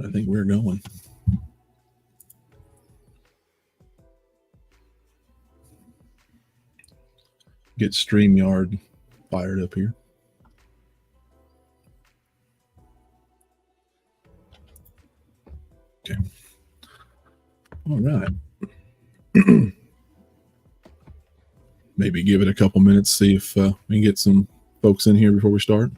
I think we're going. Get StreamYard fired up here. Okay. All right. Maybe give it a couple minutes, see if we can get some folks in here before we start.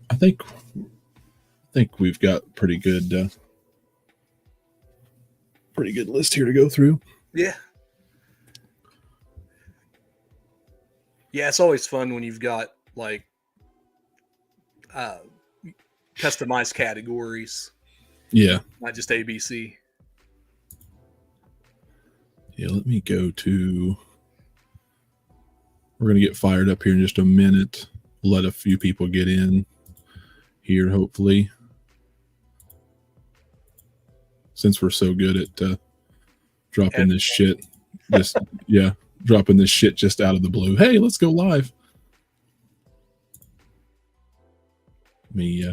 I think we've got pretty good list here to go through. Yeah. Yeah, it's always fun when you've got like customized categories. Yeah. Not just ABC. Yeah, let me go to... We're going to get fired up here in just a minute. Let a few people get in here, hopefully. Since we're so good at dropping this shit. Dropping this shit just out of the blue. Hey, let's go live. Me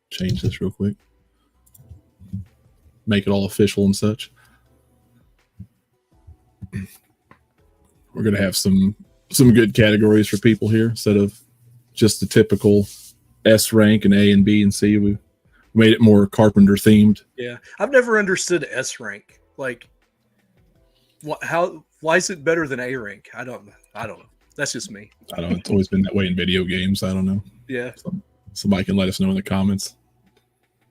change this real quick. Make it all official and such. We're going to have some good categories for people here instead of just the typical S rank and A and B and C. We made it more Carpenter themed. Yeah, I've never understood S rank. Like, why is it better than A rank? I don't know. That's just me. I don't know. It's always been that way in video games. I don't know. Yeah. Somebody can let us know in the comments.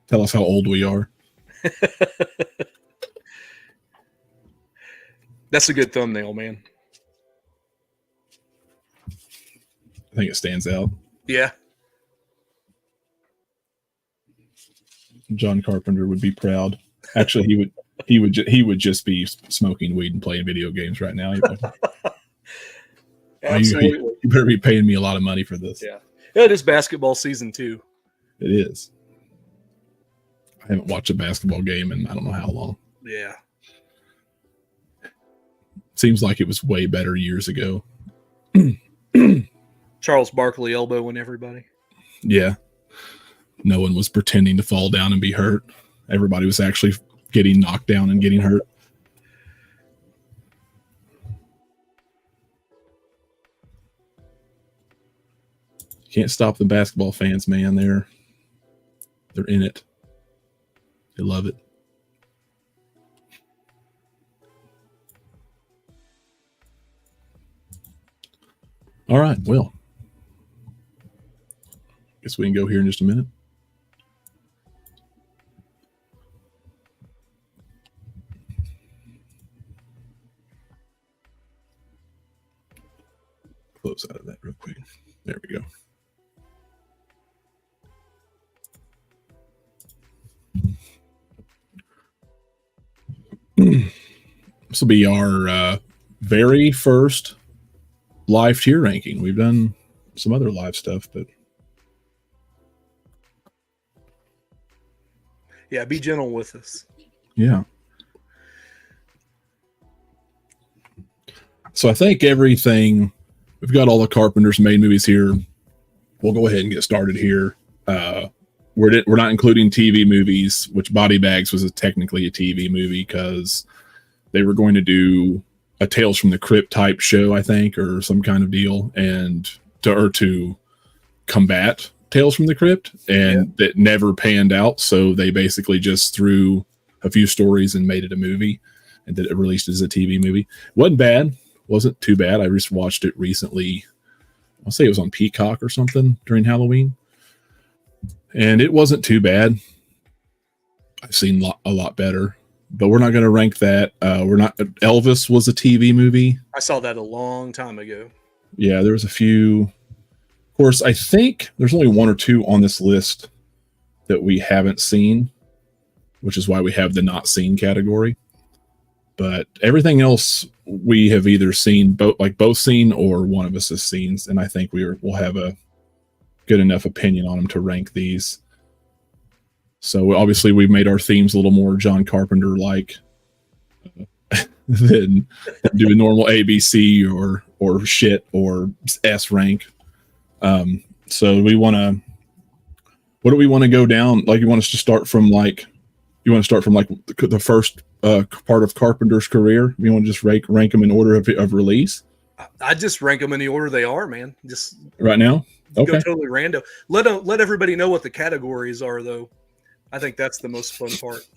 Tell us how old we are. That's a good thumbnail, man. I think it stands out. Yeah. John Carpenter would be proud. Actually, he would just be smoking weed and playing video games right now. Absolutely. You better be paying me a lot of money for this. Yeah. It is basketball season too. It is. I haven't watched a basketball game in I don't know how long. Yeah. Seems like it was way better years ago. Charles Barkley elbowing everybody. Yeah. No one was pretending to fall down and be hurt. Everybody was actually getting knocked down and getting hurt. Can't stop the basketball fans, man. They're in it. They love it. All right, well, guess we can go here in just a minute. Close out of that real quick. There we go. This will be our very first live tier ranking. We've done some other live stuff, but yeah, be gentle with us. Yeah. So I think everything, we've got all the Carpenter's made movies here. We'll go ahead and get started here. We're not including TV movies, which Body Bags was technically a TV movie because they were going to do a Tales from the Crypt type show, I think, or some kind of deal, and to combat Tales from the Crypt, and that never panned out. So they basically just threw a few stories and made it a movie, and did it released as a TV movie. Wasn't bad. Wasn't too bad. I just watched it recently. I'll say it was on Peacock or something during Halloween, and it wasn't too bad. I've seen a lot better. But we're not going to rank that. Elvis was a TV movie. I saw that a long time ago. Yeah, there was a few. Of course, I think there's only one or two on this list that we haven't seen, which is why we have the not seen category. But everything else we have either seen, both seen or one of us has seen, and I think we'll have a good enough opinion on them to rank these. So obviously we've made our themes a little more John Carpenter like than doing normal ABC or shit or S rank. So we want to. What do we want to go down? Like, you want us to start from like, the first part of Carpenter's career? You want to just rank them in order of release? I just rank them in the order they are, man. Just right now. Okay. Go totally random. Let everybody know what the categories are, though. I think that's the most fun part.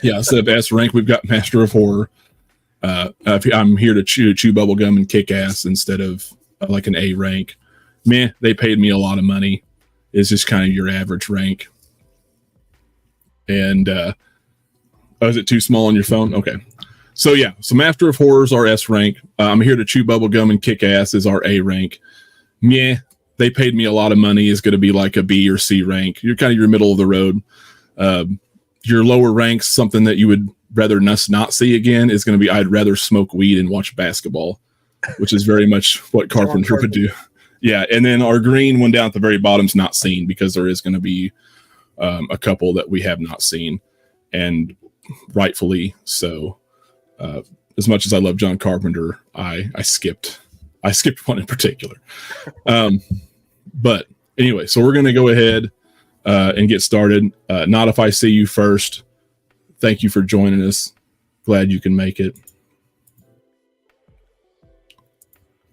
Yeah, instead of S rank, we've got Master of Horror. I'm here to chew bubble gum and kick ass instead of like an A rank. Meh, they paid me a lot of money. Is just kind of your average rank. And is it too small on your phone? Okay. So yeah, so Master of Horrors our S rank. I'm here to chew bubble gum and kick ass is our A rank. Meh, they paid me a lot of money is going to be like a B or C rank. You're kind of your middle of the road. Your lower ranks, something that you would rather not see again, is going to be I'd rather smoke weed and watch basketball, which is very much what Carpenter would do. Yeah, and then our green one down at the very bottom is not seen, because there is going to be a couple that we have not seen, and rightfully so. As much as I love John Carpenter, I skipped one in particular. But anyway, so we're going to go ahead and get started. Not If I See You First. Thank you for joining us. Glad you can make it.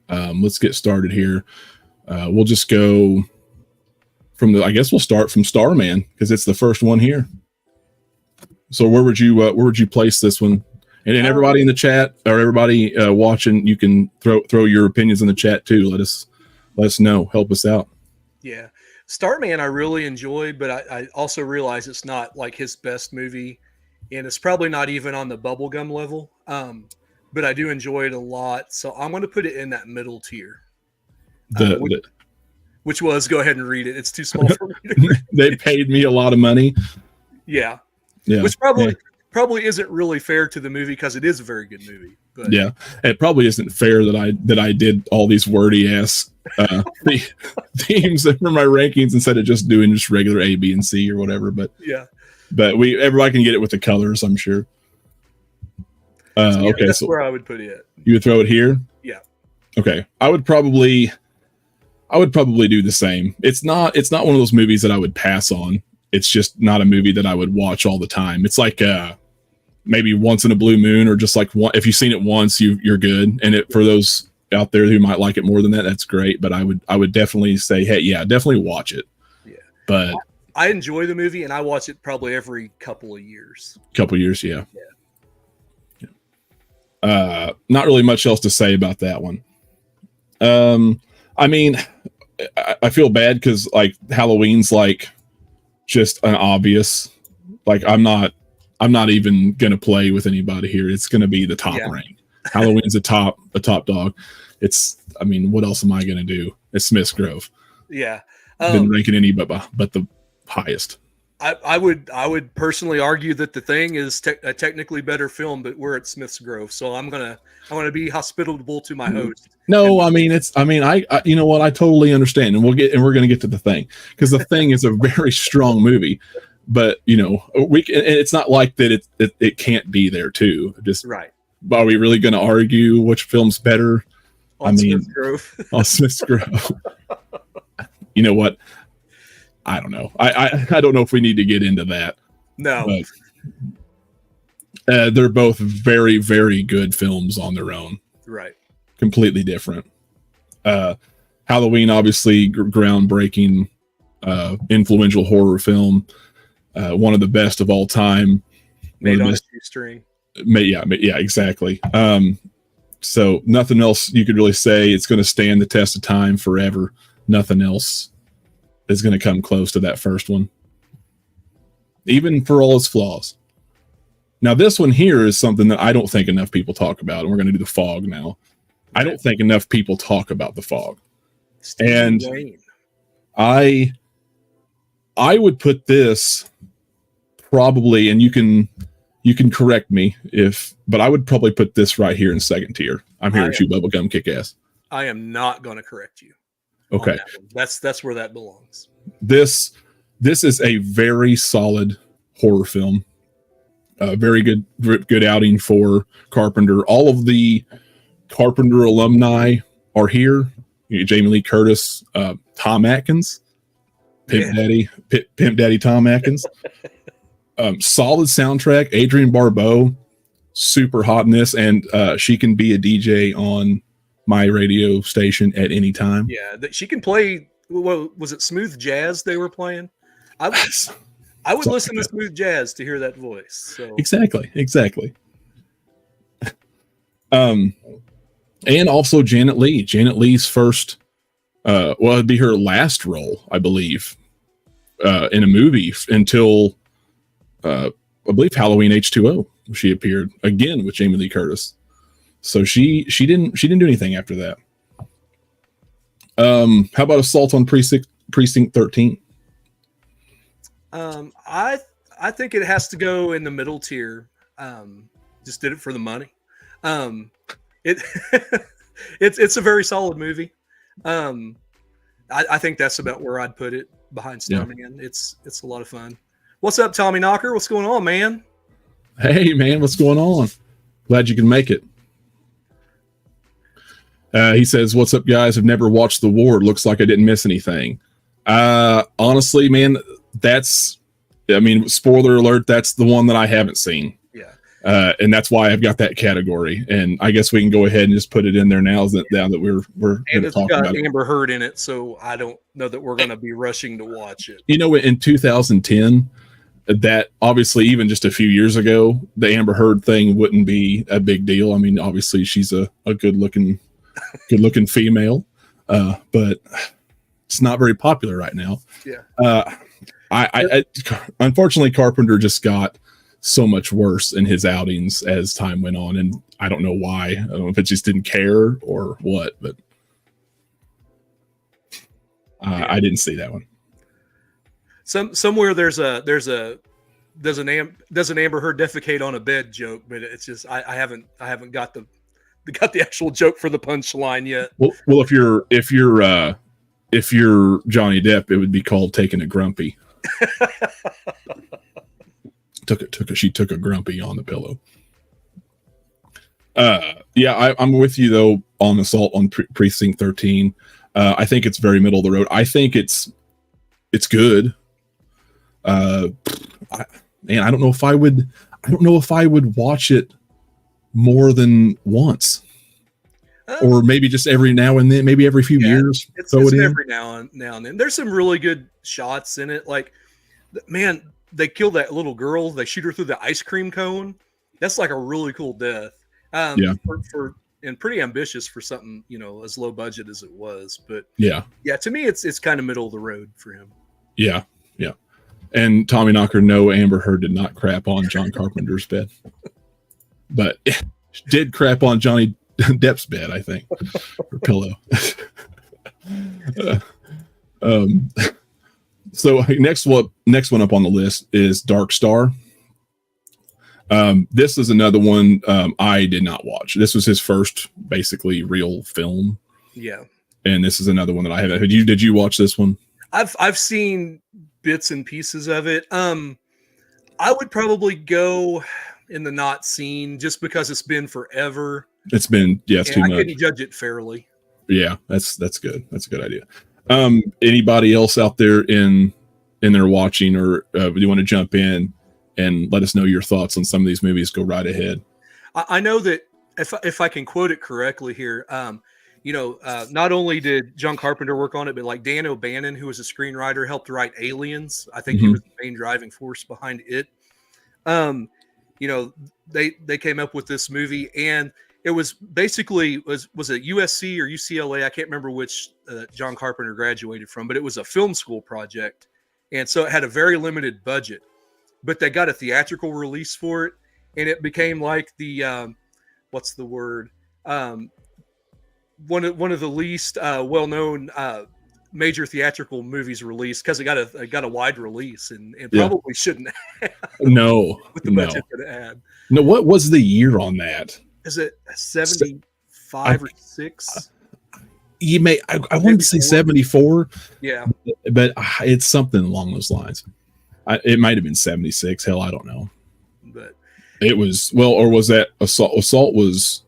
Let's get started here. We'll just go from we'll start from Starman, because it's the first one here. So where would you place this one? And then everybody in the chat, or everybody watching, you can throw your opinions in the chat too. Let us know. Help us out. Yeah. Starman I really enjoyed, but I also realize it's not like his best movie, and it's probably not even on the bubblegum level. But I do enjoy it a lot. So I'm going to put it in that middle tier. Which was, go ahead and read it. It's too small for me to read. They paid me a lot of money. Yeah. Which probably isn't really fair to the movie, because it is a very good movie. But yeah, it probably isn't fair that I did all these wordy ass themes for my rankings instead of just doing just regular A, B, and C or whatever. But yeah, but everybody can get it with the colors, I'm sure. Okay, that's so where I would put it. You would throw it here? Yeah. Okay, I would probably do the same. It's not one of those movies that I would pass on. It's just not a movie that I would watch all the time. It's like maybe once in a blue moon, or just like if you've seen it once, you're good. And for those out there who might like it more than that, that's great. But I would definitely say, hey, yeah, definitely watch it. Yeah. But I enjoy the movie, and I watch it probably every couple of years. Yeah. Not really much else to say about that one. I mean, I feel bad because like Halloween's like just an obvious, like I'm not even gonna play with anybody here. It's gonna be the top rank. Halloween's a top dog. I mean, what else am I gonna do? It's Smith's Grove. Yeah. Been ranking any but the highest. I would personally argue that The Thing is a technically better film, but we're at Smith's Grove, so I'm gonna be hospitable to my host. No, I you know what, I totally understand, and we're gonna get to The Thing, because The Thing is a very strong movie, but you know it's not like that it can't be there too. Just right. Are we really gonna argue which film's better? Smith's Grove. On Smith's Grove. You know what? I don't know. I don't know if we need to get into that. No. But, they're both very, very good films on their own. Right. Completely different. Halloween, obviously, groundbreaking, influential horror film. One of the best of all time. Made on a shoestring. Yeah, exactly. So nothing else you could really say. It's going to stand the test of time forever. Nothing else is going to come close to that first one, even for all its flaws. Now, this one here is something that I don't think enough people talk about, and we're going to do The Fog now. I don't think enough people talk about The Fog. And I would put this probably, and you can correct me but I would probably put this right here in second tier. I'm here to chew bubblegum, kick ass. I am not going to correct you. Okay. That's where that belongs. This is a very solid horror film. Very good outing for Carpenter. All of the Carpenter alumni are here. Jamie Lee Curtis, Tom Atkins, Pimp Daddy Tom Atkins. Solid soundtrack. Adrienne Barbeau, super hot in this, and she can be a DJ on my radio station at any time. Yeah, she can play. What was it? Smooth jazz they were playing. I would listen to smooth jazz to hear that voice. So exactly. And also Janet Leigh. Janet Leigh's first, it'd be her last role, I believe, in a movie until I believe Halloween H2O. She appeared again with Jamie Lee Curtis. So she didn't do anything after that. How about Assault on Precinct 13? I think it has to go in the middle tier. Just did it for the money. It's a very solid movie. I think that's about where I'd put it behind Starman. Yeah. It's a lot of fun. What's up, Tommy Knocker? What's going on, man? Hey, man, what's going on? Glad you can make it. He says, "What's up, guys? I've never watched The Ward. Looks like I didn't miss anything." Honestly, man, spoiler alert, that's the one that I haven't seen. Yeah. And that's why I've got that category. And I guess we can go ahead and just put it in there now that we're and it's got Amber Heard in it, so I don't know that we're going to be rushing to watch it. In 2010, that obviously even just a few years ago, the Amber Heard thing wouldn't be a big deal. I mean, obviously she's a good looking female, but it's not very popular right now. Yeah. I unfortunately, Carpenter just got so much worse in his outings as time went on, and I don't know why. I don't know if it just didn't care or what, but I didn't see that one. Somewhere there's an Amber Heard defecate on a bed joke, but it's just I haven't got the actual joke for the punchline yet. Well, if you're Johnny Depp, it would be called taking a grumpy. She took a grumpy on the pillow. I'm with you though on Assault on Precinct 13. I think it's very middle of the road. I think it's good. I don't know if I would watch it more than once, or maybe just every now and then, maybe every few years. It's every now and then. There's some really good shots in it. Like, man, they kill that little girl. They shoot her through the ice cream cone. That's like a really cool death. And pretty ambitious for something, as low budget as it was. But yeah, to me, it's kind of middle of the road for him. Yeah. And Tommy Knocker, no, Amber Heard did not crap on John Carpenter's bed, but did crap on Johnny Depp's bed, I think, or pillow. So next one up on the list is Dark Star. This is another one I did not watch. This was his first basically real film. Yeah. And this is another one that I haven't. Did you watch this one? I've seen bits and pieces of it. I would probably go in the not seen just because it's been forever. It's been, it's too much. I couldn't judge it fairly. Yeah, that's good. That's a good idea. Anybody else out there in there watching, or do you want to jump in and let us know your thoughts on some of these movies? Go right ahead. I know that if I can quote it correctly here, not only did John Carpenter work on it, but like Dan O'Bannon, who was a screenwriter, helped write Aliens. I think he was the main driving force behind it. They came up with this movie, and it was basically was it USC or UCLA? I can't remember which John Carpenter graduated from, but it was a film school project, and so it had a very limited budget. But they got a theatrical release for it, and it became like the what's the word? One of the least well-known major theatrical movies released, because it got a wide release and probably shouldn't have. No, with the budget that it had. No, what was the year on that? Is it 75 or 6? You may. I wanted to say 74. Yeah, but it's something along those lines. It might have been 76. Hell, I don't know. But it was or was that Assault? Assault was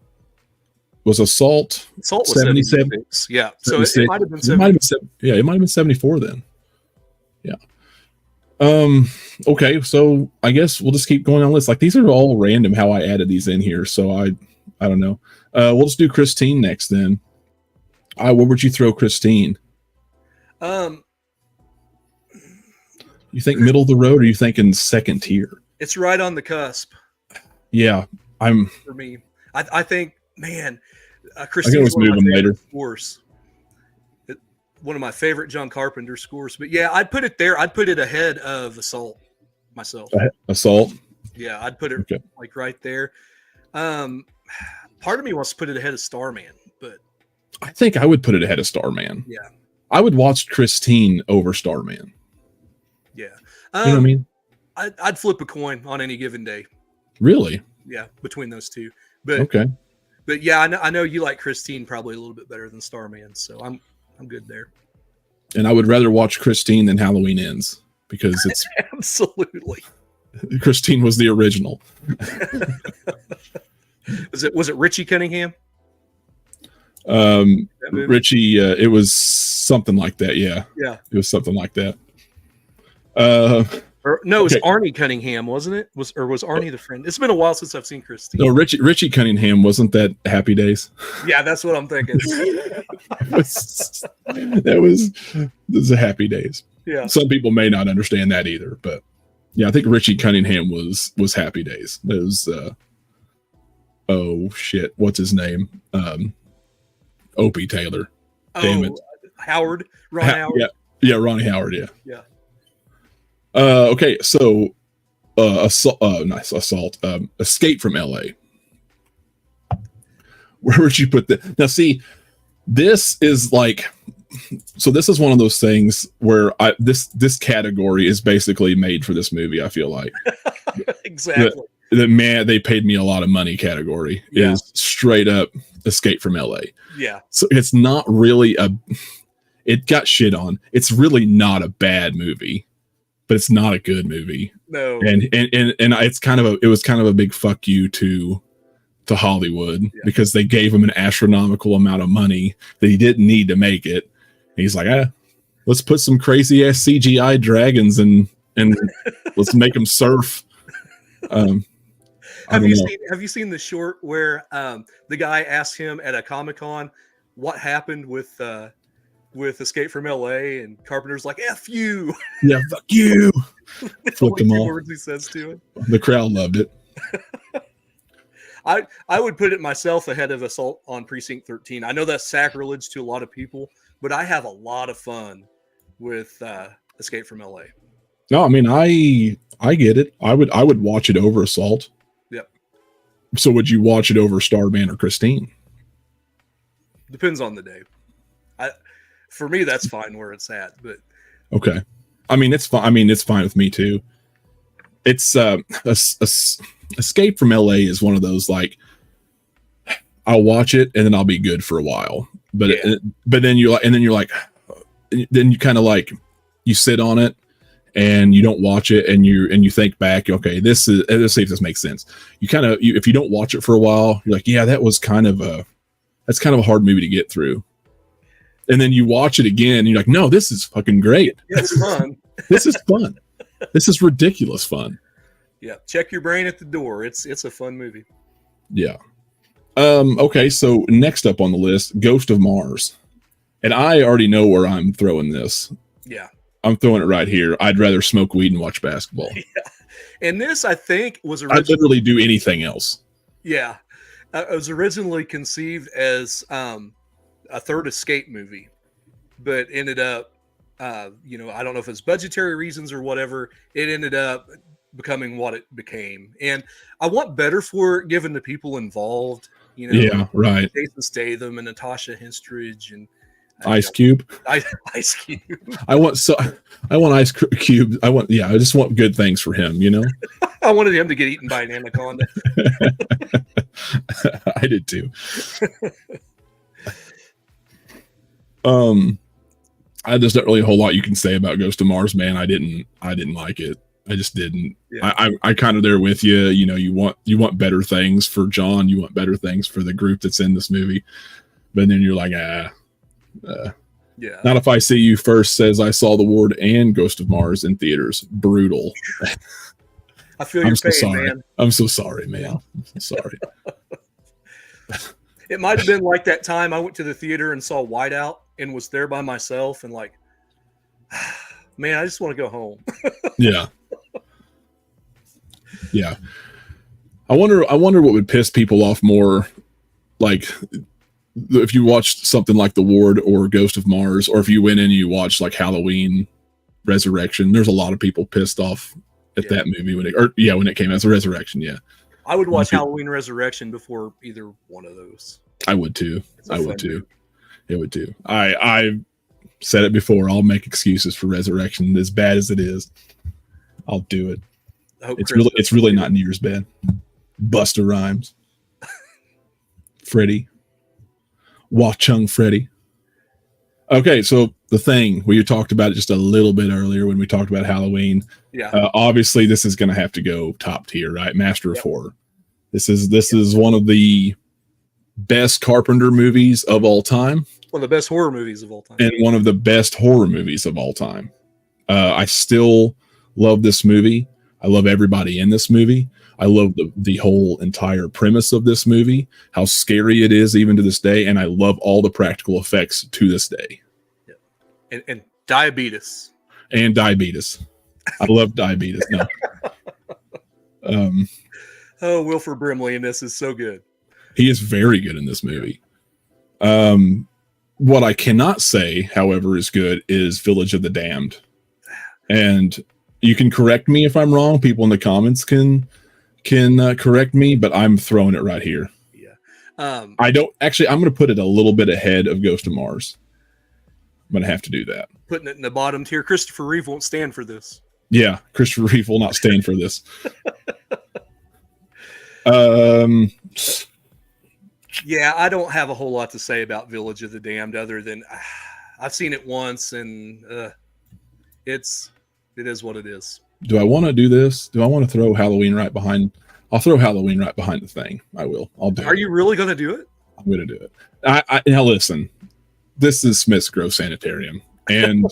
Assault. Assault was 77. 76. Yeah, so it might have been. It might have been 74 then. Yeah. Okay, so I guess we'll just keep going on lists. Like these are all random how I added these in here, so I don't know. We'll just do Christine next then. Where would you throw Christine? You think middle of the road, or you thinking second tier? It's right on the cusp. Yeah, for me. I think, man, Christine's I can always move them later. Scores. One of my favorite John Carpenter scores. But yeah, I'd put it there. I'd put it ahead of Assault myself. Assault? Yeah, I'd put it like right there. Part of me wants to put it ahead of Starman, but I think I would put it ahead of Starman. Yeah. I would watch Christine over Starman. Yeah. You know what I mean? I'd flip a coin on any given day. Really? Yeah, between those two. But okay. But yeah, I know you like Christine probably a little bit better than Starman, so I'm good there. And I would rather watch Christine than Halloween Ends because it's absolutely. Christine was the original. Was it Richie Cunningham? Richie, it was something like that. Yeah. It was something like that. No, it was Arnie Cunningham, wasn't it? Was Arnie the friend? It's been a while since I've seen Christine. No, Richie Cunningham, wasn't that Happy Days? Yeah, that's what I'm thinking. That was a Happy Days. Yeah. Some people may not understand that either, but yeah, I think Richie Cunningham was Happy Days. It was oh shit, what's his name? Opie Taylor. Damn it. Howard. Ron Howard. Yeah, Ronnie Howard, yeah. Yeah. Okay, so Assault. Escape from LA. Where would you put that? Now, see, this is like, so this is one of those things where this category is basically made for this movie. I feel like exactly. The man they paid me a lot of money category is straight up Escape from LA. Yeah. So it's not really it got shit on. It's really not a bad movie, but it's not a good movie. No. And it's it was kind of a big fuck you to Hollywood because they gave him an astronomical amount of money that he didn't need to make it. And he's like, let's put some crazy ass CGI dragons and let's make them surf. Have you seen the short where the guy asked him at a Comic-Con what happened with Escape from LA, and Carpenter's like, F you. Yeah, fuck you. Flipped them off. Words he says to him. The crowd loved it. I would put it myself ahead of Assault on Precinct 13. I know that's sacrilege to a lot of people, but I have a lot of fun with Escape from LA. No, I mean I get it. I would watch it over Assault. Yep. So would you watch it over Starman or Christine? Depends on the day. For me, that's fine where it's at. But okay, I mean it's fine. I mean it's fine with me too. It's Escape from LA is one of those like I'll watch it and then I'll be good for a while, but then you're like you kind of like you sit on it and you don't watch it and you think back, okay, let's see if this makes sense. You kind of if you don't watch it for a while, you're like, yeah, that's kind of a hard movie to get through. And then you watch it again and you're like, no, this is fucking great. Yeah, it's fun. This is fun. This is ridiculous fun. Yeah. Check your brain at the door. It's a fun movie. Yeah. Okay. So next up on the list, Ghost of Mars. And I already know where I'm throwing this. Yeah. I'm throwing it right here. I'd rather smoke weed and watch basketball. Yeah. And this, I think, was I'd literally do anything else. Yeah. It was originally conceived as a third Escape movie, but ended up, I don't know if it's budgetary reasons or whatever, it ended up becoming what it became. And I want better for it given the people involved, Yeah, right. Jason Statham and Natasha Henstridge and Ice Cube. Ice Cube. I want Ice Cube. I just want good things for him, I wanted him to get eaten by an anaconda. I did too. there's not really a whole lot you can say about Ghost of Mars, man. I didn't like it. I just didn't. Yeah. I kind of there with you. You know, you want better things for John. You want better things for the group that's in this movie. But then you're like, Yeah. Not if I see you first says I saw The Ward and Ghost of Mars in theaters. Brutal. I feel your pain, man. I'm so sorry, man. I'm so sorry. It might have been like that time I went to the theater and saw Whiteout and was there by myself and like, man, I just want to go home. Yeah. Yeah. I wonder what would piss people off more, like if you watched something like The Ward or Ghost of Mars, or if you went in and you watched like Halloween Resurrection. There's a lot of people pissed off at that movie when it came out. It's a Resurrection, yeah. I would watch Halloween Resurrection before either one of those. I would too. I would too. It would too. I said it before. I'll make excuses for Resurrection, as bad as it is. I'll do it. It's really not near as bad. Busta Rhymes, Freddy, Wah Chung Freddy. Okay, so The Thing, we talked about it just a little bit earlier when we talked about Halloween. Yeah. Obviously, this is going to have to go top tier, right? Master of Horror. This is one of the best Carpenter movies of all time. One of the best horror movies of all time. And one of the best horror movies of all time. I still love this movie. I love everybody in this movie. I love the whole entire premise of this movie, how scary it is even to this day, and I love all the practical effects to this day. Yeah. And diabetes. And diabetes. I love diabetes. No. Wilford Brimley in this is so good. He is very good in this movie. What I cannot say, however, is good is Village of the Damned. And you can correct me if I'm wrong. People in the comments can correct me, but I'm throwing it right here. Yeah. I'm going to put it a little bit ahead of Ghost of Mars. I'm going to have to do that. Putting it in the bottom tier. Christopher Reeve won't stand for this. Yeah, Christopher Reeve will not stand for this. Yeah, I don't have a whole lot to say about Village of the Damned other than I've seen it once and it is what it is. Do I want to do this? Do I want to throw Halloween right behind? I'll throw Halloween right behind The Thing. I will. I'll do it. Are you really going to do it? I'm going to do it. Now listen, this is Smith's Grove Sanitarium. And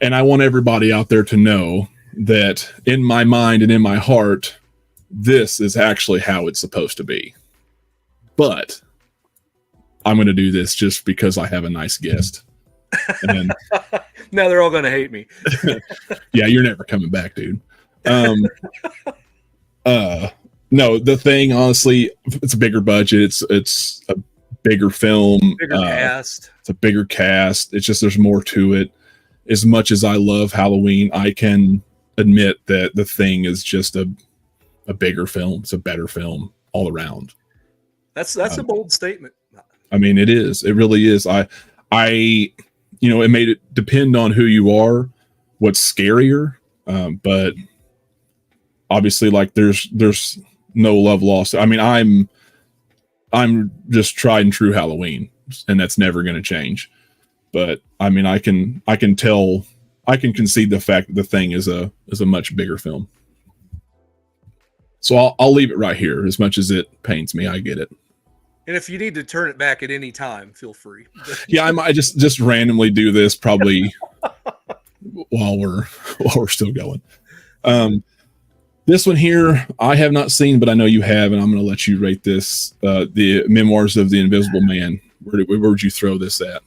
and I want everybody out there to know that in my mind and in my heart, this is actually how it's supposed to be. But I'm going to do this just because I have a nice guest. And now they're all going to hate me. Yeah, you're never coming back, dude. No, The Thing, honestly, it's a bigger budget. It's a bigger film. Bigger cast. It's a bigger cast. It's just there's more to it. As much as I love Halloween, I can admit that The Thing is just a bigger film. It's a better film all around. That's a bold statement. I mean, it is. It really is. It made it depend on who you are, what's scarier. But obviously, like there's no love lost. I mean, I'm just tried and true Halloween, and that's never going to change. But I mean, I can concede the fact that The Thing is a much bigger film. So I'll leave it right here. As much as it pains me, I get it. And if you need to turn it back at any time, feel free. Yeah, I might just randomly do this probably while we're still going. This one here I have not seen, but I know you have, and I'm going to let you rate this. The Memoirs of the Invisible Man. Where would you throw this at?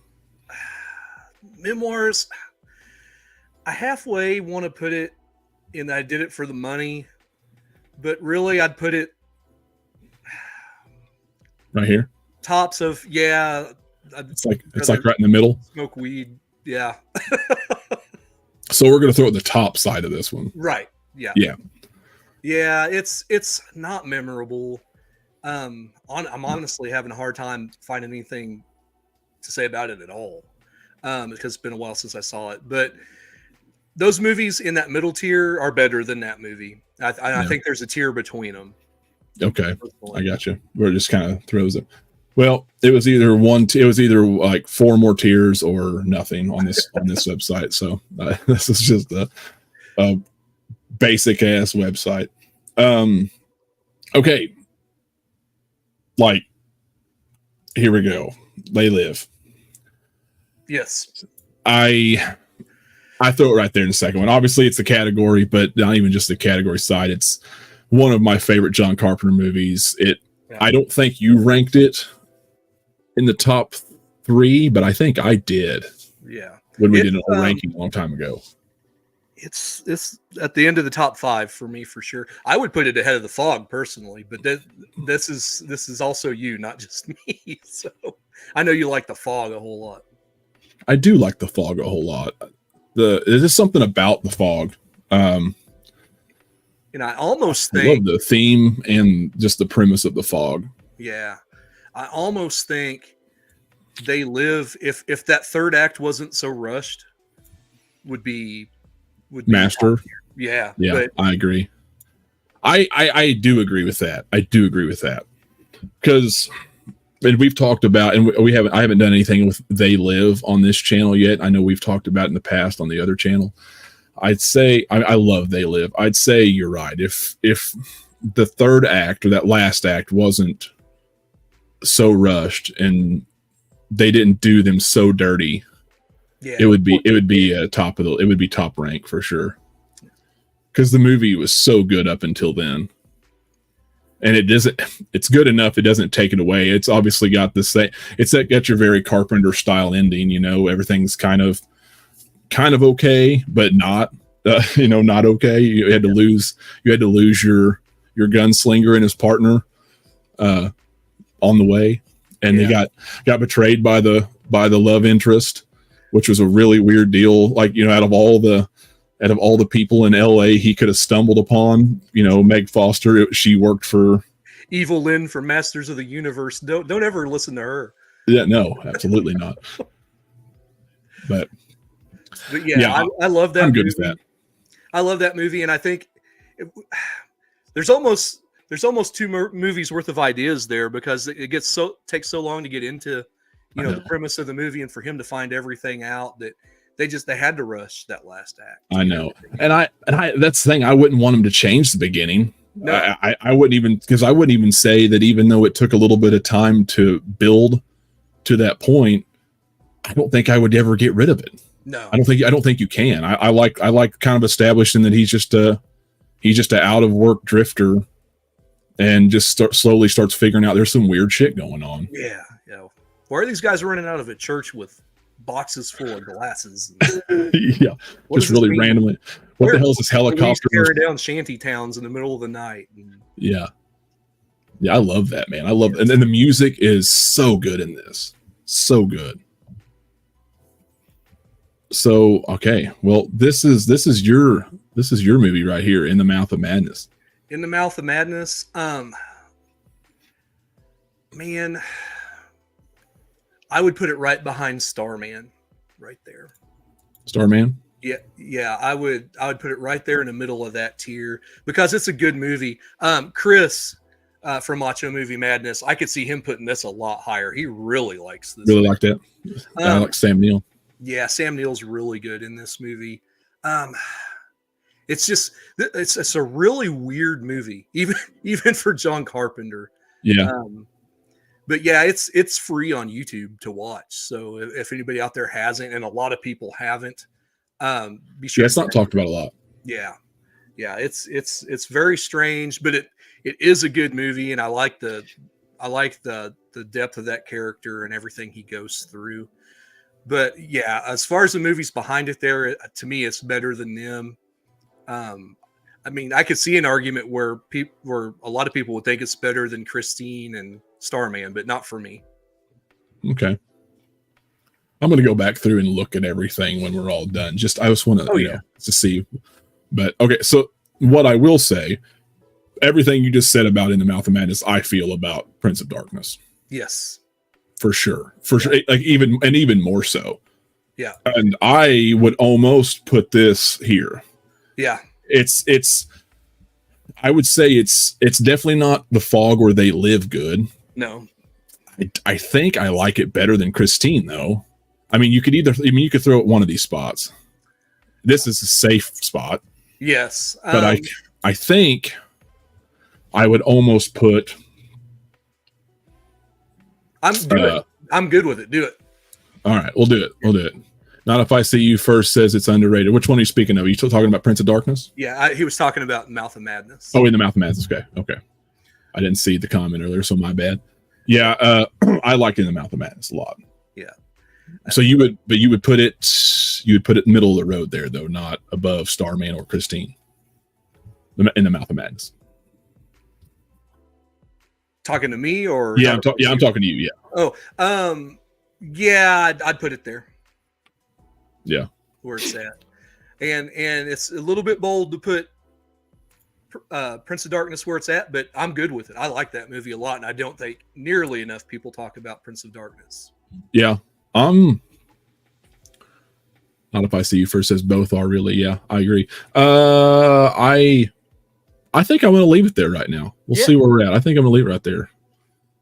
Memoirs. I halfway want to put it in. I did it for the money, but really, I'd put it right here. Tops of It's like right in the middle. Smoke weed. Yeah. So we're going to throw it at the top side of this one. Right. Yeah. Yeah. Yeah. It's not memorable. I'm honestly having a hard time finding anything to say about it at all. Because it's been a while since I saw it, but those movies in that middle tier are better than that movie. I think there's a tier between them. Okay. I got you. Where it just kind of throws it. Well, it was either it was either like 4 more tiers or nothing on this website. So this is just a basic ass website. Okay, like here we go. They Live. Yes. I throw it right there in the second one. Obviously, it's a category, but not even just the category side. It's one of my favorite John Carpenter movies. I don't think you ranked it in the top 3, but I think I did. Yeah. When we did a ranking a long time ago. It's at the end of the top 5 for me for sure. I would put it ahead of The Fog personally, but this is also you, not just me. So I know you like The Fog a whole lot. I do like The Fog a whole lot. There's just something about The Fog. And I almost think I love the theme and just the premise of The Fog. Yeah. I almost think They Live, if that third act wasn't so rushed, would be Master. Yeah. But I agree. I do agree with that. I do agree with that. Because we've talked about, and I haven't done anything with They Live on this channel yet. I know we've talked about it in the past on the other channel. I'd say I love They Live. I'd say you're right. If the third act or that last act wasn't so rushed and they didn't do them so dirty, it would be top rank for sure. Because the movie was so good up until then. And it's good enough. It doesn't take it away. It's obviously got this thing. It's got your very Carpenter style ending. Everything's kind of okay, but not, not okay. You had to lose your gunslinger and his partner, on the way. And they got betrayed by the love interest, which was a really weird deal. Like, out of all the people in LA he could have stumbled upon, Meg Foster, she worked for Evil Lynn from Masters of the Universe. Don't ever listen to her. Yeah, no, absolutely not. But yeah, I love that. I'm good movie. with that. I love that movie, and I think there's almost 2 movies worth of ideas there, because it takes so long to get into the premise of the movie, and for him to find everything out that they had to rush that last act. I know, and I that's the thing. I wouldn't want him to change the beginning. No. I wouldn't even, because I wouldn't even say that, even though it took a little bit of time to build to that point, I don't think I would ever get rid of it. No, I don't think you can. I like kind of establishing that he's just a out of work drifter, and just slowly starts figuring out there's some weird shit going on. Yeah. Why are these guys running out of a church with boxes full of glasses? Yeah, just really randomly. What the hell is this helicopter? Tear down shanty towns in the middle of the night. Yeah, I love that, man. I love, and then the music is so good in this, so good. So okay, well, this is your movie right here, In the Mouth of Madness. In the Mouth of Madness, man, I would put it right behind Starman, right there. Starman. Yeah, I would put it right there in the middle of that tier, because it's a good movie. Chris from Macho Movie Madness, I could see him putting this a lot higher. He really likes this. Really like that. I like Sam Neill. Yeah, Sam Neill's really good in this movie. It's a really weird movie, even for John Carpenter. Yeah. But yeah, it's free on YouTube to watch. So if anybody out there hasn't, and a lot of people haven't, be sure. Yeah, it's not talked about a lot. Yeah, it's very strange, but it is a good movie, and I like the depth of that character and everything he goes through. But yeah, as far as the movies behind it, there, to me, it's better than them. I mean, I could see an argument where a lot of people would think it's better than Christine and Starman, but not for me. Okay. I'm going to go back through and look at everything when we're all done. I just want to, to see. But okay, so what I will say, everything you just said about In the Mouth of Madness, I feel about Prince of Darkness. Yes. For sure. Like even more so. Yeah. And I would almost put this here. Yeah. I would say it's definitely not The Fog or They Live good. No. I think I like it better than Christine, though. I mean, you could throw it one of these spots. This is a safe spot. Yes. But I think I would almost put. I'm good with it. Do it. All right, we'll do it. Not If I See You First says it's underrated. Which one are you speaking of? Are you still talking about Prince of Darkness? Yeah, he was talking about Mouth of Madness. Oh, in the Mouth of Madness. Okay. I didn't see the comment earlier, so my bad. Yeah, I liked In the Mouth of Madness a lot. Yeah. So you would put it middle of the road there, though, not above Starman or Christine. In the Mouth of Madness. Talking to me, or I'm talking to you. Yeah. Oh, yeah, I'd put it there. Yeah, where it's at, and it's a little bit bold to put Prince of Darkness where it's at, but I'm good with it. I like that movie a lot, and I don't think nearly enough people talk about Prince of Darkness. Yeah, Not If I See You First says both are really. Yeah, I agree. I think I'm going to leave it there right now. We'll see where we're at. I think I'm going to leave it right there.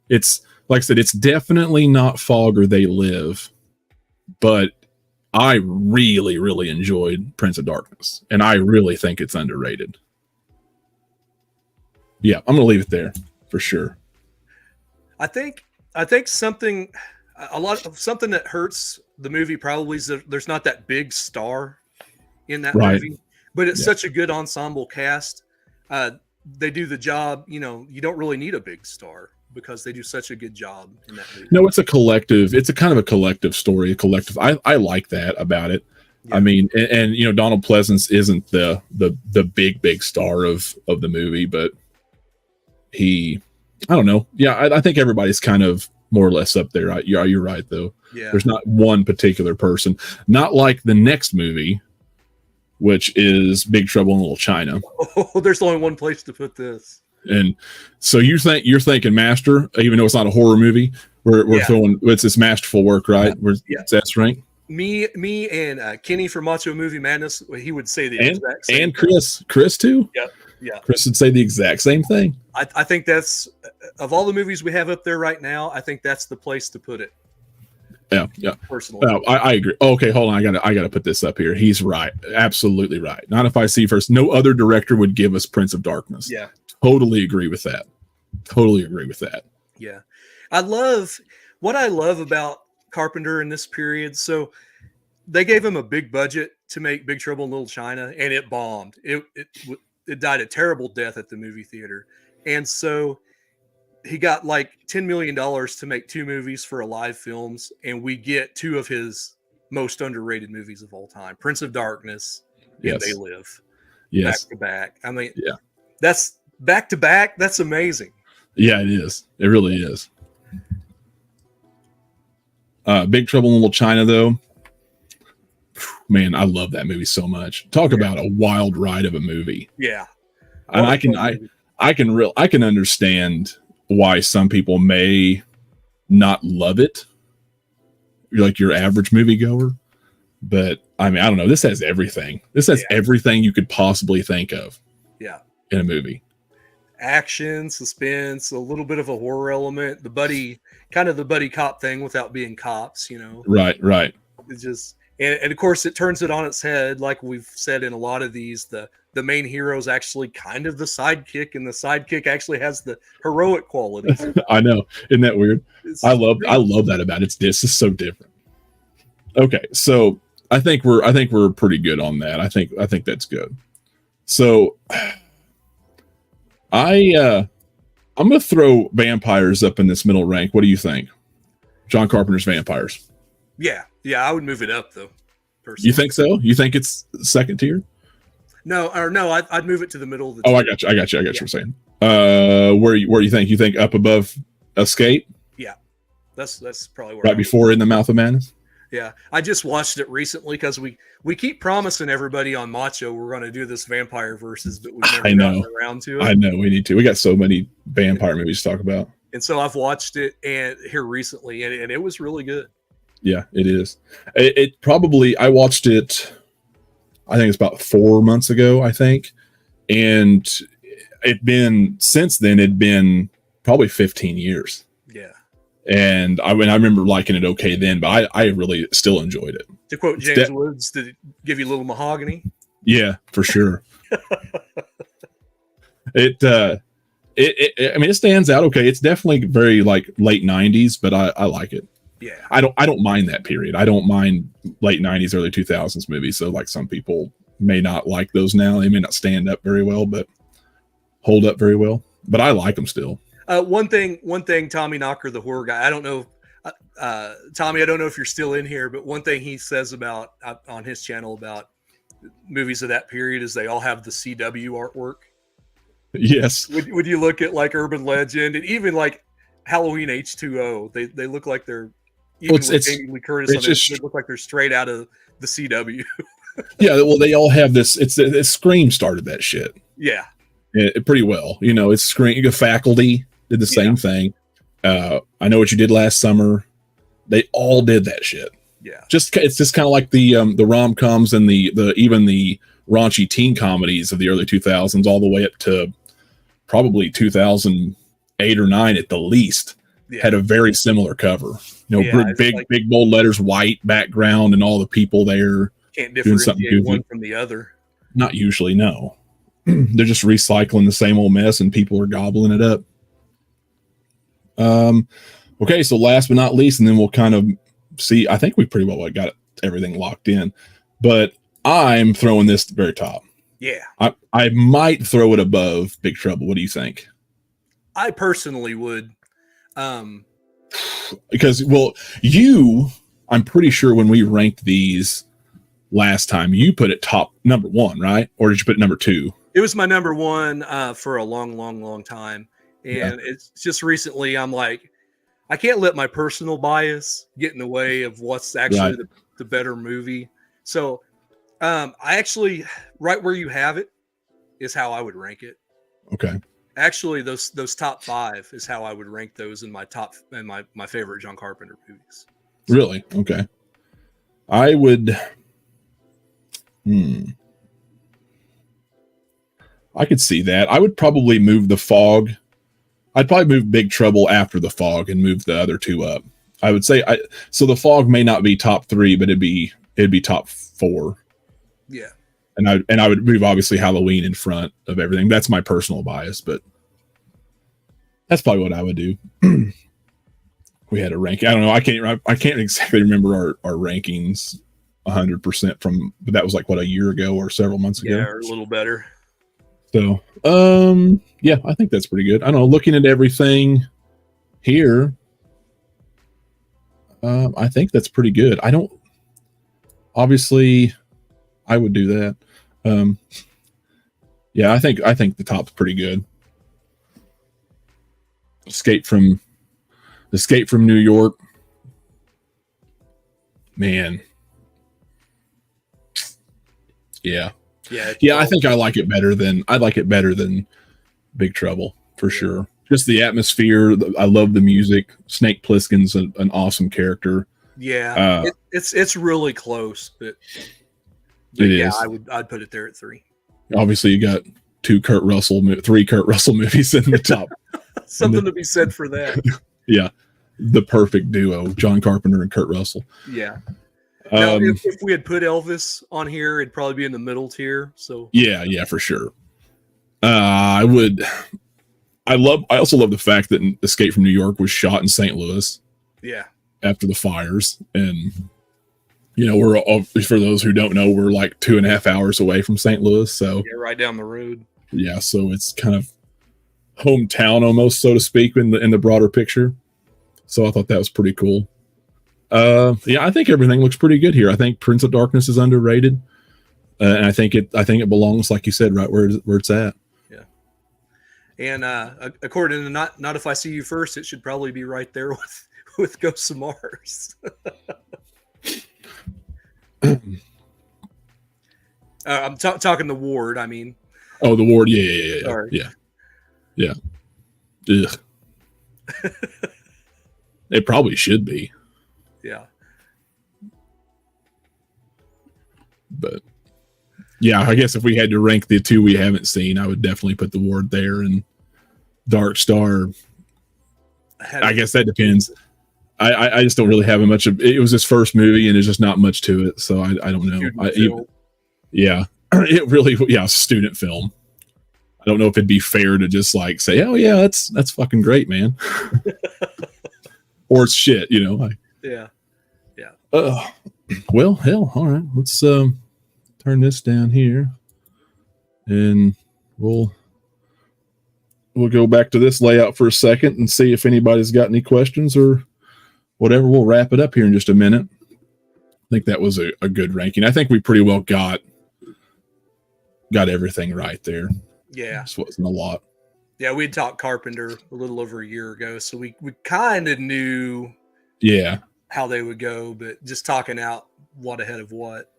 It's like I said, it's definitely not Fog or They Live, but I really, really enjoyed Prince of Darkness, and I really think it's underrated. Yeah, I'm going to leave it there for sure. I think something that hurts the movie probably is that there's not that big star in that movie, but it's such a good ensemble cast. They do the job. You don't really need a big star because they do such a good job in that movie. No, it's a collective. It's a kind of a collective story, a collective. I like that about it. Yeah. I mean, and Donald Pleasance isn't the big star of the movie, but I don't know. Yeah, I think everybody's kind of more or less up there. You're right, though. Yeah. There's not one particular person. Not like the next movie, which is Big Trouble in Little China. Oh, there's only one place to put this. And so you're thinking Master, even though it's not a horror movie. We're throwing it's this masterful work, right? That's right. Me, and Kenny from Macho Movie Madness. He would say the exact same. And Chris too. Yeah. Chris would say the exact same thing. I think that's of all the movies we have up there right now. I think that's the place to put it. Yeah. Personally, I agree. Okay, hold on. I gotta put this up here. He's right. Absolutely right. Not If I See First. No other director would give us Prince of Darkness. Yeah. Totally agree with that. Yeah. I love about Carpenter in this period. So they gave him a big budget to make Big Trouble in Little China, and it bombed. It died a terrible death at the movie theater. And so he got like $10 million to make 2 movies for Alive Films, and we get 2 of his most underrated movies of all time, Prince of Darkness and They Live. Yes. Back to back. I mean, yeah. That's back to back. That's amazing. Yeah, it is. It really is. Big Trouble in Little China, though. Man, I love that movie so much. Talk about a wild ride of a movie. Yeah. And I can understand why some people may not love it. You're like your average moviegoer. But I mean, I don't know. This has everything. This has everything you could possibly think of. Yeah. In a movie. Action, suspense, a little bit of a horror element, the buddy cop thing without being cops, Right. It's just, and of course it turns it on its head. Like we've said in a lot of these, the main hero is actually kind of the sidekick, and the sidekick actually has the heroic qualities. I know. Isn't that weird? I love that about it. This is so different. Okay. So I think we're pretty good on that. I think that's good. So I'm going to throw Vampires up in this middle rank. What do you think? John Carpenter's Vampires. Yeah, I would move it up though. Personally. You think so? You think it's second tier? No, I'd move it to the middle of the tier. I got you. I got what you're saying. Where you think? You think up above Escape? Yeah, that's probably where right before In the Mouth of Madness. Yeah, I just watched it recently because we keep promising everybody on Macho we're going to do this vampire versus, but we've never gotten around to it. I know we need to. We got so many vampire movies to talk about, and so I've watched it here recently, and it was really good. Yeah, it is. It probably I watched it. I think it's about 4 months ago. I think, and since then it'd been probably 15 years. Yeah, And I remember liking it okay then, but I really still enjoyed it. To quote James Woods, did it give you a little mahogany? Yeah, for sure. It I mean, it stands out okay. It's definitely very like late 90s, but I like it. Yeah. I don't mind that period. I don't mind late 90s, early 2000s movies. So like some people may not like those now. They may not stand up very well, but hold up very well. But I like them still. One thing, Tommy Knocker, the horror guy, I don't know, Tommy, I don't know if you're still in here, but one thing he says about on his channel about movies of that period is they all have the CW artwork. Yes. Would you look at like Urban Legend and even like Halloween H2O, they look like they're even with Jamie Lee Curtis on it, they look like they're straight out of the CW. Yeah, well, they all have this. It's Scream started that shit. Yeah, pretty well. You know, it's Scream. Faculty did the same thing. I Know What You Did Last Summer. They all did that shit. Yeah, it's just kind of like the rom-coms and the even the raunchy teen comedies of the early 2000s, all the way up to probably 2008 or 9 at the least. Yeah. Had a very similar cover. You know, big bold letters, white background, and all the people there. Can't differentiate one from the other. Not usually, no. They're just recycling the same old mess, and people are gobbling it up. Okay, so last but not least, and then we'll kind of see. I think we pretty well got everything locked in, but I'm throwing this at the very top. Yeah, I might throw it above Big Trouble. What do you think? I personally would. Because, well, I'm pretty sure when we ranked these last time, you put it top number 1, right? Or did you put it number 2? It was my number 1 for a long time. And it's just recently I'm like, I can't let my personal bias get in the way of what's actually the better movie. So I actually, right where you have it is how I would rank it. Okay. Actually, those top 5 is how I would rank those in my top and my favorite John Carpenter movies. So, really? Okay. I would. I could see that. I would probably move The Fog. I'd probably move Big Trouble after The Fog and move the other 2 up. I would say so The Fog may not be top 3, but it'd be top 4. Yeah. And I would move obviously Halloween in front of everything. That's my personal bias, but that's probably what I would do. We had a ranking. I don't know. I can't exactly remember our rankings 100% from, but that was like what, a year ago or several months ago. Yeah, or a little better. So, yeah, I think that's pretty good. I don't know. Looking at everything here, I think that's pretty good. Obviously I would do that. Yeah, I think the top's pretty good. Escape from New York. Man. Yeah. Yeah, I think I like it better than Big Trouble for sure. Just the atmosphere. I love the music. Snake Plissken's an awesome character. Yeah, it's really close, but yeah, I'd put it there at 3. Obviously, you got 3 Kurt Russell movies in the top. Something to be said for that. Yeah, the perfect duo, John Carpenter and Kurt Russell. Yeah. Now, if we had put Elvis on here, it'd probably be in the middle tier. So yeah, for sure. I also love the fact that Escape from New York was shot in St. Louis. Yeah. After the fires, and we're all, for those who don't know, we're like 2.5 hours away from St. Louis. So yeah, right down the road. Yeah, so it's kind of hometown almost, so to speak, in the broader picture. So I thought that was pretty cool. Yeah, I think everything looks pretty good here. I think Prince of Darkness is underrated, and I think it belongs, like you said, right where it's at. Yeah, and according to not If I See You First, it should probably be right there with Ghosts of Mars. I'm talking the Ward. I mean, oh, the Ward. Yeah. Sorry. Yeah. Ugh. It probably should be. Yeah. But yeah, I guess if we had to rank the 2 we haven't seen, I would definitely put the Ward there, and Dark Star. I guess that depends. I just don't really have much of it. Was his first movie, and there's just not much to it. So I don't know. Yeah, it really, yeah, student film. I don't know if it'd be fair to just like say, oh yeah, that's fucking great, man. Or it's shit, you know. Yeah. Well, hell, all right. Let's turn this down here, and we'll go back to this layout for a second and see if anybody's got any questions or whatever. We'll wrap it up here in just a minute. I think that was a good ranking. I think we pretty well got everything right there. Yeah. This wasn't a lot. Yeah, we'd talked Carpenter a little over a year ago, so we kind of knew how they would go, but just talking out what ahead of what.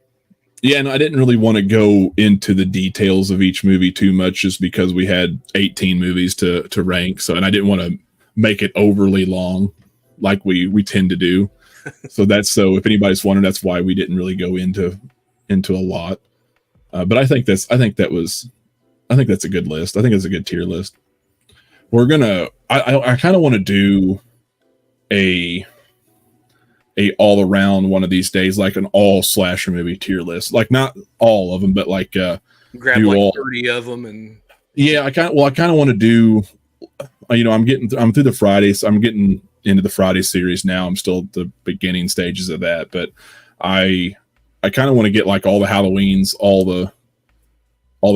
Yeah, and I didn't really want to go into the details of each movie too much just because we had 18 movies to rank. So, and I didn't want to make it overly long like we tend to do. So if anybody's wondering, that's why we didn't really go into a lot. But I think that's a good list. I think it's a good tier list. I kind of want to do a all around one of these days, like an all slasher movie tier list, like not all of them, but like grab like 30 of them. And yeah, I kind of want to do, I'm through the Fridays. I'm getting into the Friday series now. I'm still at the beginning stages of that, but I kind of want to get like all the Halloweens, all the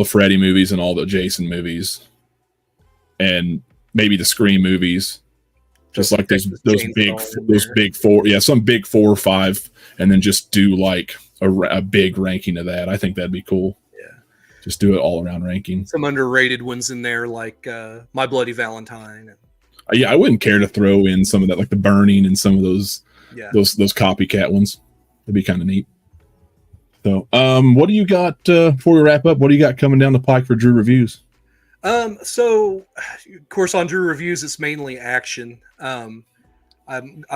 Freddy movies and all the Jason movies, and maybe the Scream movies. Just like those big four, some big 4 or 5, and then just do like a big ranking of that. I think that'd be cool. Yeah, just do it all around ranking. Some underrated ones in there, like My Bloody Valentine. Yeah, I wouldn't care to throw in some of that, like The Burning and some of those copycat ones. That'd be kind of neat. So, what do you got before we wrap up? What do you got coming down the pike for Drew Reviews? So of course on Drew Reviews, it's mainly action. I've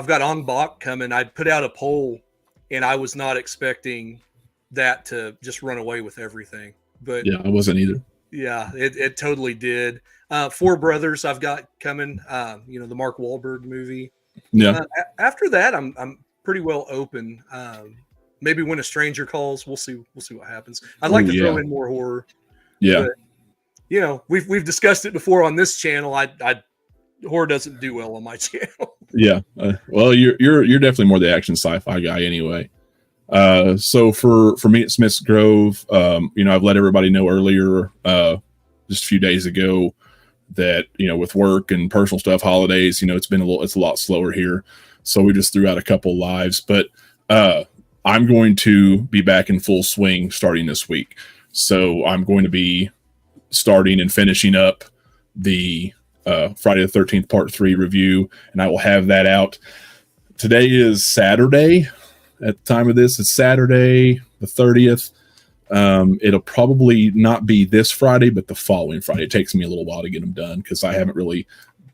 got On Bach coming. I put out a poll and I was not expecting that to just run away with everything, but yeah, I wasn't either. Yeah, it totally did. Four Brothers I've got coming, the Mark Wahlberg movie. Yeah. After that, I'm pretty well open. Maybe When a Stranger Calls, we'll see what happens. I'd like to throw in more horror. Yeah. But, we've discussed it before on this channel. Horror doesn't do well on my channel. Yeah. Well, you're definitely more the action sci-fi guy anyway. So for me at Smith's Grove, I've let everybody know earlier, just a few days ago, that with work and personal stuff, holidays, it's a lot slower here. So we just threw out a couple lives, but I'm going to be back in full swing starting this week. So I'm going to be starting and finishing up the Friday the 13th Part 3 review, and I will have that out. Today is Saturday. At the time of this, it's Saturday the 30th. It'll probably not be this Friday, but the following Friday. It takes me a little while to get them done because I'm only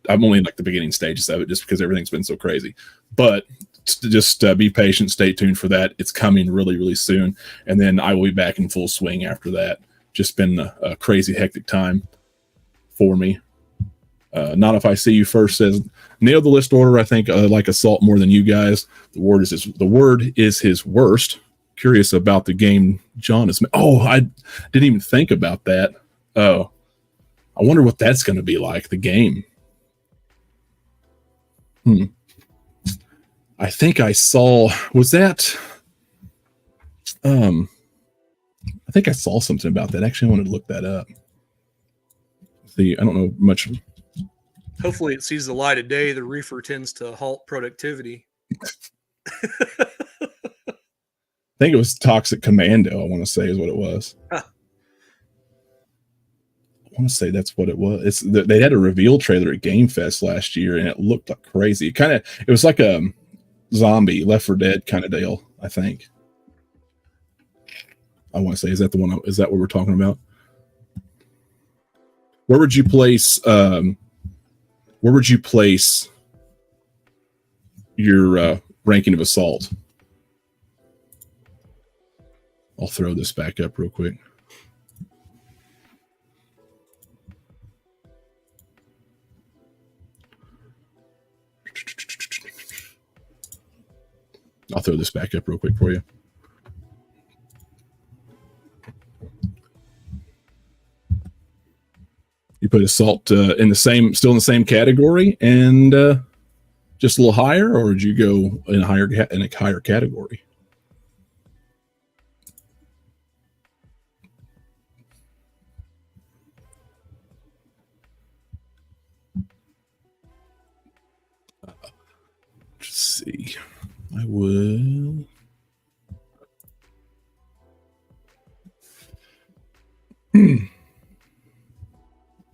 in like the beginning stages of it just because everything's been so crazy. But just be patient, stay tuned for that. It's coming really, really soon. And then I will be back in full swing after that. Just been a crazy, hectic time for me. Not If I See You First says, nailed the list order. I think I like Assault more than you guys. The word is his worst. Curious about the game John is. Oh, I didn't even think about that. Oh, I wonder what that's going to be like, the game. I think I saw, was that, I think I saw something about that. Actually, I wanted to look that up. See, I don't know much. Hopefully it sees the light of day. The reefer tends to halt productivity. I think it was Toxic Commando, I want to say is what it was. Huh. I want to say that's what it was. They had a reveal trailer at Game Fest last year, and it looked like crazy. It was like a zombie Left 4 Dead kind of deal, I think. I want to say, is that what we're talking about? Where would you place your ranking of Assault? I'll throw this back up real quick. I'll throw this back up real quick for you. You put Assault still in the same category, and just a little higher, or would you go in a higher category? Let's see. I will.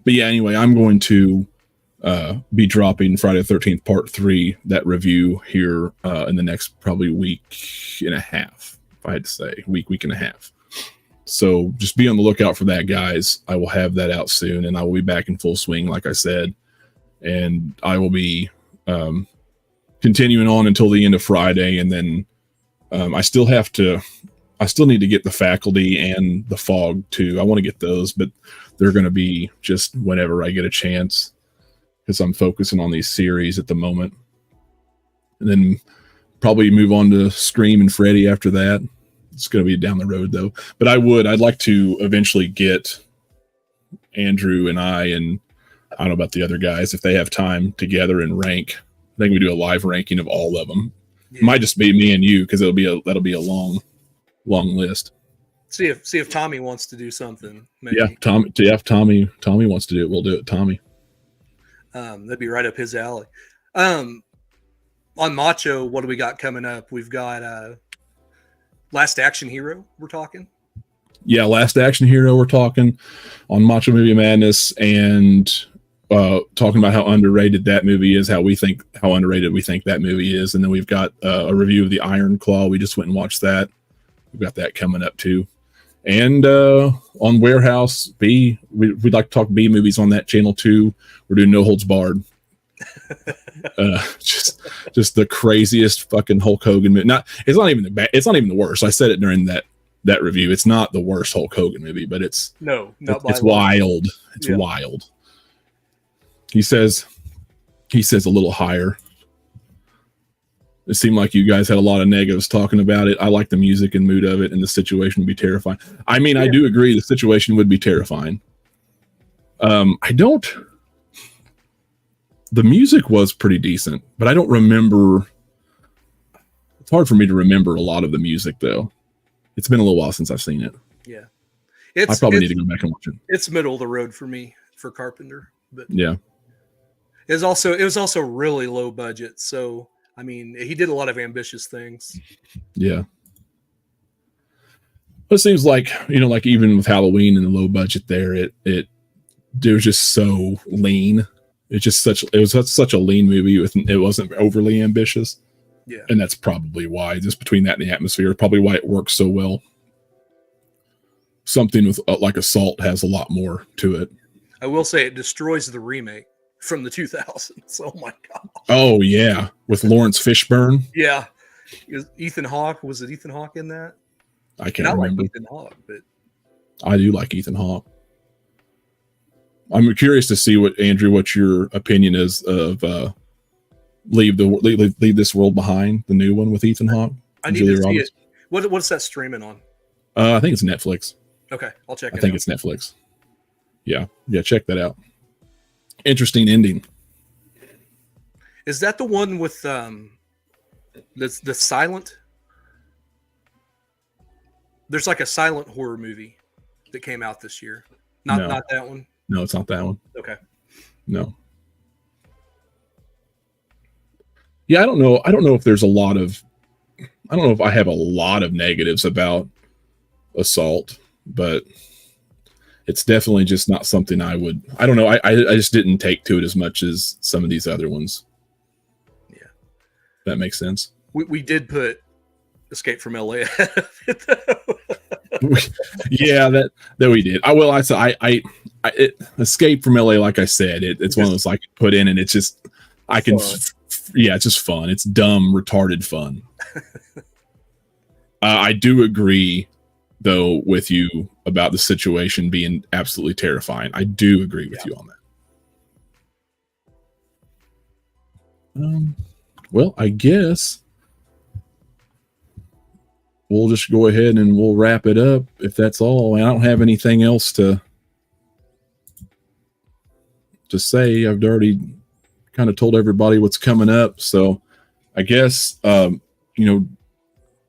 But yeah, anyway, I'm going to be dropping Friday the 13th Part 3, that review here in the next probably week and a half, if I had to say. Week and a half. So just be on the lookout for that, guys. I will have that out soon, and I will be back in full swing, like I said. And I will be continuing on until the end of Friday, and then I still need to get the Faculty and the Fog too. I want to get those, but they're going to be just whenever I get a chance, because I'm focusing on these series at the moment. And then probably move on to Scream and Freddy after that. It's going to be down the road though. But I'd like to eventually get Andrew and I don't know about the other guys, if they have time together and rank. I think we do a live ranking of all of them. Yeah. It might just be me and you, because that'll be a long list. See if Tommy wants to do something. Maybe. Yeah, Tommy wants to do it. We'll do it, Tommy. That'd be right up his alley. On Macho, what do we got coming up? We've got Last Action Hero. We're talking. Yeah, Last Action Hero. We're talking on Macho Movie Madness, and talking about how underrated that movie is, how underrated we think that movie is, and then we've got a review of the Iron Claw. We just went and watched that. We've got that coming up too. And on Warehouse B, we'd like to talk B movies on that channel too. We're doing No Holds Barred. Just the craziest fucking Hulk Hogan movie. It's not even the worst. I said it during that review. It's not the worst Hulk Hogan movie, but it's wild. It's wild. He says a little higher. It seemed like you guys had a lot of negatives talking about it. I like the music and mood of it, and the situation would be terrifying. I mean, yeah. I do agree the situation would be terrifying. The music was pretty decent, but I don't remember. It's hard for me to remember a lot of the music, though. It's been a little while since I've seen it. Yeah. I probably need to go back and watch it. It's middle of the road for me, for Carpenter. But yeah. It was also really low budget, so I mean, he did a lot of ambitious things. Yeah. It seems like, like even with Halloween and the low budget there, it was just so lean. It was such a lean movie. It wasn't overly ambitious. Yeah. And that's probably why, just between that and the atmosphere, probably why it works so well. Something with like Assault has a lot more to it. I will say it destroys the remake from the 2000s. Oh my god. Oh yeah, with Lawrence Fishburne. Yeah, Ethan Hawke. Was it Ethan Hawke in that? I can't remember. Like Ethan Hawke, but I do like Ethan Hawke. I'm curious to see what your opinion is of Leave This World Behind, the new one with Ethan Hawke. I need to see it. What's that streaming on? I think it's Netflix. Okay, I'll check it out. I think it's Netflix. Yeah, check that out. Interesting ending. Is that the one with the silent? There's like a silent horror movie that came out this year. Not that one. No, it's not that one. Okay. No. Yeah, I don't know. I don't know if there's I don't know if I have a lot of negatives about Assault, but it's definitely just not something I don't know. I just didn't take to it as much as some of these other ones. Yeah. That makes sense. We did put Escape from LA. Yeah, that we did. Escape from LA, like I said, it's one of those I could put in, and it's just, it's just fun. It's dumb, retarded fun. I do agree, though, with you about the situation being absolutely terrifying. I do agree with you on that. Well, I guess we'll just go ahead and we'll wrap it up if that's all. I don't have anything else to say. I've already kind of told everybody what's coming up. So I guess,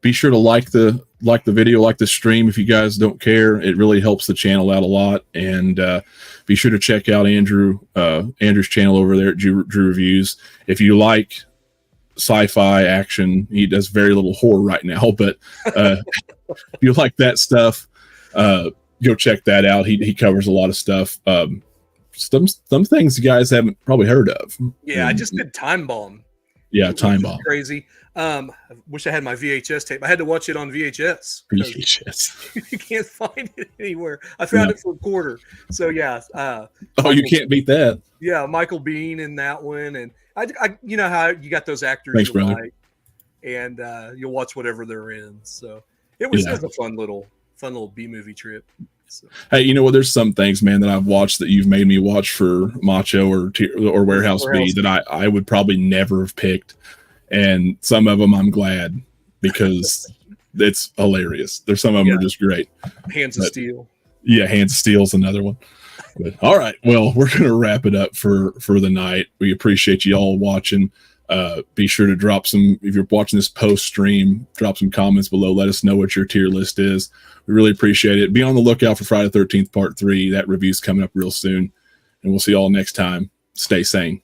be sure to like the video, like the stream. If you guys don't care, it really helps the channel out a lot. And be sure to check out Andrew's channel over there at Drew Reviews. If you like sci-fi action, he does very little horror right now, but if you like that stuff, go check that out. He covers a lot of stuff. Some things you guys haven't probably heard of. Yeah, I just did Time Bomb. Yeah, Time Bomb. Crazy. I wish I had my VHS tape. I had to watch it on VHS. VHS. You can't find it anywhere. I found it for a quarter. So yeah. You can't beat that. Yeah, Michael Biehn in that one, and I you know how you got those actors. Thanks, brother. Like, and you'll watch whatever they're in. So it was a fun little B movie trip. So. Hey, you know what? There's some things, man, that I've watched that you've made me watch for Macho or Warehouse B that I would probably never have picked, and some of them I'm glad because it's hilarious. There's some of them are just great. Hands of Steel. Yeah, Hands of Steel's another one. But, all right, well, we're gonna wrap it up for the night. We appreciate you all watching. Be sure to drop some, if you're watching this post stream, drop some comments below. Let us know what your tier list is. We really appreciate it. Be on the lookout for Friday the 13th Part 3. That review's coming up real soon. And we'll see you all next time. Stay sane.